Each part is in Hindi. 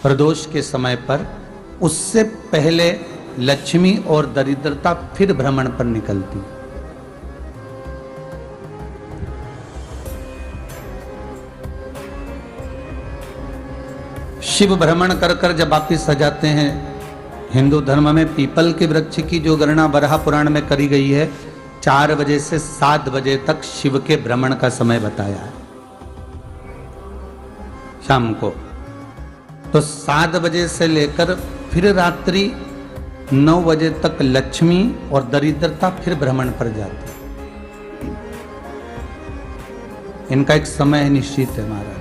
प्रदोष के समय पर, उससे पहले लक्ष्मी और दरिद्रता फिर भ्रमण पर निकलती। शिव भ्रमण कर कर जब वापिस आ जाते हैं, हिंदू धर्म में पीपल के वृक्ष की जो गणना वराह पुराण में करी गई है, 4 बजे से 7 बजे तक शिव के भ्रमण का समय बताया है शाम को। तो 7 बजे से लेकर फिर रात्रि 9 बजे तक लक्ष्मी और दरिद्रता फिर भ्रमण पर जाती। इनका एक समय निश्चित है महाराज।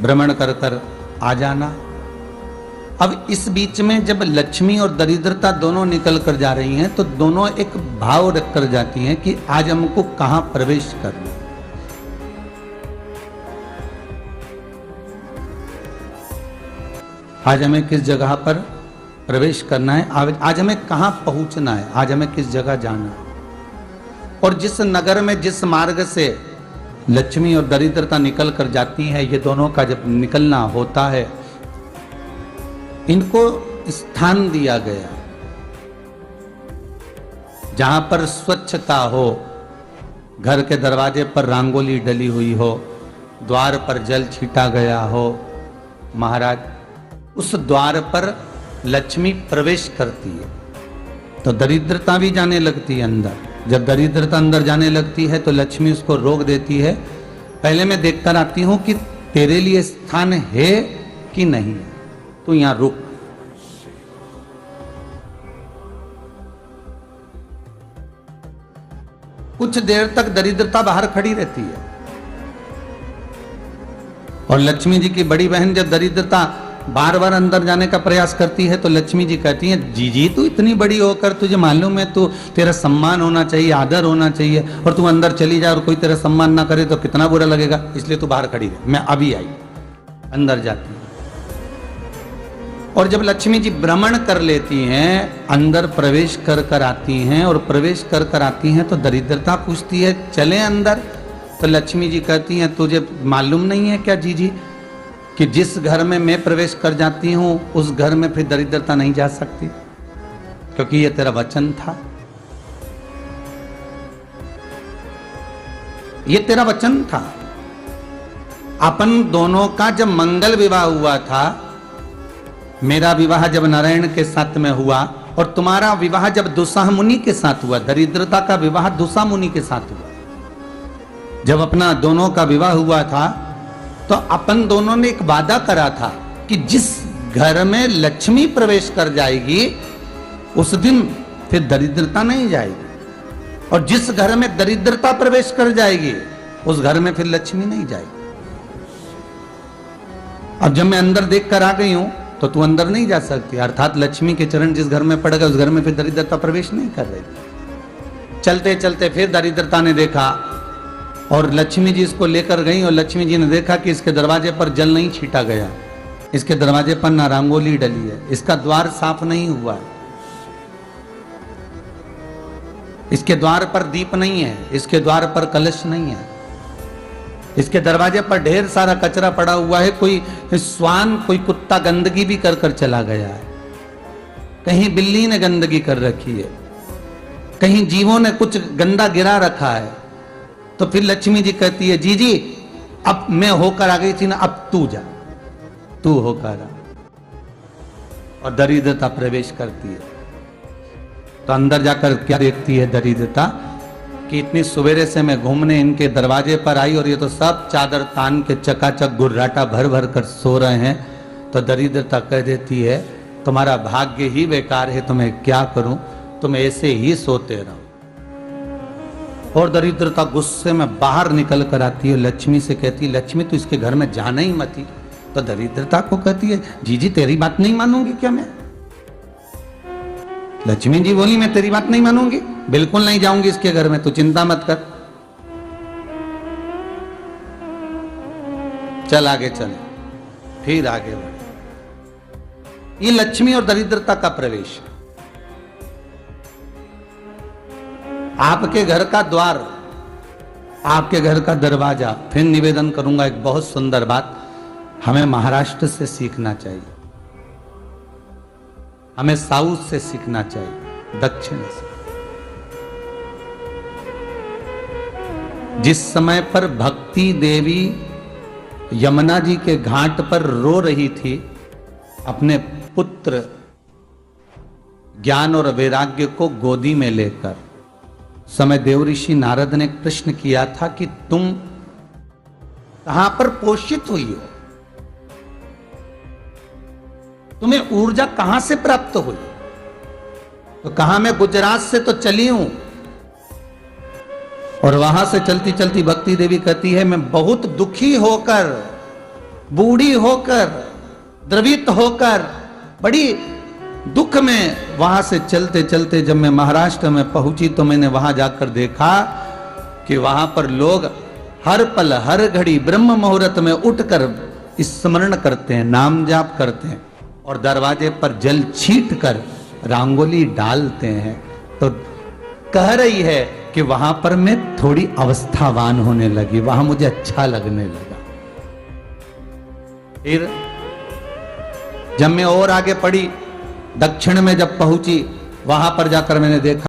भ्रमण कर कर आ जाना। अब इस बीच में जब लक्ष्मी और दरिद्रता दोनों निकल कर जा रही हैं, तो दोनों एक भाव रख कर जाती हैं कि आज हमको कहां प्रवेश करना। आज हमें किस जगह पर प्रवेश करना है, आज हमें कहां पहुंचना है, आज हमें किस जगह जाना है। और जिस नगर में जिस मार्ग से लक्ष्मी और दरिद्रता निकल कर जाती है, ये दोनों का जब निकलना होता है, इनको स्थान दिया गया जहां पर स्वच्छता हो, घर के दरवाजे पर रंगोली डली हुई हो, द्वार पर जल छीटा गया हो। महाराज उस द्वार पर लक्ष्मी प्रवेश करती है तो दरिद्रता भी जाने लगती है अंदर। जब दरिद्रता अंदर जाने लगती है तो लक्ष्मी उसको रोक देती है। पहले मैं देखकर आती हूं कि तेरे लिए स्थान है कि नहीं है, तू यहां रुक। कुछ देर तक दरिद्रता बाहर खड़ी रहती है और लक्ष्मी जी की बड़ी बहन जब दरिद्रता बार बार अंदर जाने का प्रयास करती है तो लक्ष्मी जी कहती हैं, जीजी तू इतनी बड़ी होकर तुझे मालूम है तू तेरा सम्मान होना चाहिए, आदर होना चाहिए, और तू अंदर चली जाए और कोई तेरा सम्मान ना करे तो कितना बुरा लगेगा, इसलिए तू बाहर खड़ी रहे। मैं अभी आई। अंदर जाती है और जब लक्ष्मी जी भ्रमण कर लेती हैं, अंदर प्रवेश कर कर आती हैं और प्रवेश कर कर आती हैं तो दरिद्रता पूछती है चले अंदर। तो लक्ष्मी जी कहती हैं, तुझे मालूम नहीं है क्या जीजी कि जिस घर में मैं प्रवेश कर जाती हूं उस घर में फिर दरिद्रता नहीं जा सकती, क्योंकि यह तेरा वचन था, यह तेरा वचन था। अपन दोनों का जब मंगल विवाह हुआ था, मेरा विवाह जब नारायण के साथ में हुआ और तुम्हारा विवाह जब दुस्साह मुनि के साथ हुआ, दरिद्रता का विवाह दुस्साह मुनि के साथ हुआ। जब अपना दोनों का विवाह हुआ था तो अपन दोनों ने एक वादा करा था कि जिस घर में लक्ष्मी प्रवेश कर जाएगी उस दिन फिर दरिद्रता नहीं जाएगी, और जिस घर में दरिद्रता प्रवेश कर जाएगी उस घर में फिर लक्ष्मी नहीं जाएगी। अब जब मैं अंदर देख कर आ गई हूं तो तू अंदर नहीं जा सकती, अर्थात लक्ष्मी के चरण जिस घर में पड़ गए उस घर में फिर दरिद्रता प्रवेश नहीं कर रही। चलते चलते फिर दरिद्रता ने देखा और लक्ष्मी जी इसको लेकर गई और लक्ष्मी जी ने देखा कि इसके दरवाजे पर जल नहीं छीटा गया, इसके दरवाजे पर ना रंगोली डली है, इसका द्वार साफ नहीं हुआ है, इसके द्वार पर दीप नहीं है, इसके द्वार पर कलश नहीं है, इसके दरवाजे पर ढेर सारा कचरा पड़ा हुआ है, कोई स्वान कोई कुत्ता गंदगी भी कर कर चला गया है, कहीं बिल्ली ने गंदगी कर रखी है, कहीं जीवों ने कुछ गंदा गिरा रखा है। तो फिर लक्ष्मी जी कहती है, जीजी अब मैं होकर आ गई थी ना, अब तू जा, तू होकर आ। और दरिद्रता प्रवेश करती है तो अंदर जाकर क्या देखती है दरिद्रता कि इतनी सवेरे से मैं घूमने इनके दरवाजे पर आई और ये तो सब चादर तान के चकाचक गुर्राटा भर भर कर सो रहे हैं। तो दरिद्रता कह देती है, तुम्हारा भाग्य ही बेकार है, तुम्हें क्या करूं, तुम ऐसे ही सोते रहो। और दरिद्रता गुस्से में बाहर निकल कर आती है, लक्ष्मी से कहती है, लक्ष्मी तू इसके घर में जाना ही मत ही। तो दरिद्रता को कहती है, जीजी तेरी बात नहीं मानूंगी क्या मैं? लक्ष्मी जी बोली, मैं तेरी बात नहीं मानूंगी, बिल्कुल नहीं जाऊंगी इसके घर में, तू चिंता मत कर, चल आगे चले। फिर आगे बढ़े। ये लक्ष्मी और दरिद्रता का प्रवेश। आपके घर का द्वार आपके घर का दरवाजा। फिर निवेदन करूंगा एक बहुत सुंदर बात, हमें महाराष्ट्र से सीखना चाहिए, हमें साउथ से सीखना चाहिए, दक्षिण से। जिस समय पर भक्ति देवी यमुना जी के घाट पर रो रही थी अपने पुत्र ज्ञान और वैराग्य को गोदी में लेकर, समय देवऋषि नारद ने प्रश्न किया था कि तुम कहां पर पोषित हुई हो, तुम्हें ऊर्जा कहां से प्राप्त हुई? तो कहा मैं गुजरात से तो चली हूं। और वहां से चलती चलती भक्ति देवी कहती है मैं बहुत दुखी होकर, बूढ़ी होकर, द्रवित होकर, बड़ी दुख में वहां से चलते चलते जब मैं महाराष्ट्र में पहुंची तो मैंने वहां जाकर देखा कि वहां पर लोग हर पल हर घड़ी ब्रह्म मुहूर्त में उठकर स्मरण करते हैं, नाम जाप करते हैं और दरवाजे पर जल छीट कर रंगोली डालते हैं। तो कह रही है कि वहां पर मैं थोड़ी अवस्थावान होने लगी, वहां मुझे अच्छा लगने लगा। फिर जब मैं और आगे पढ़ी, दक्षिण में जब पहुंची, वहां पर जाकर मैंने देखा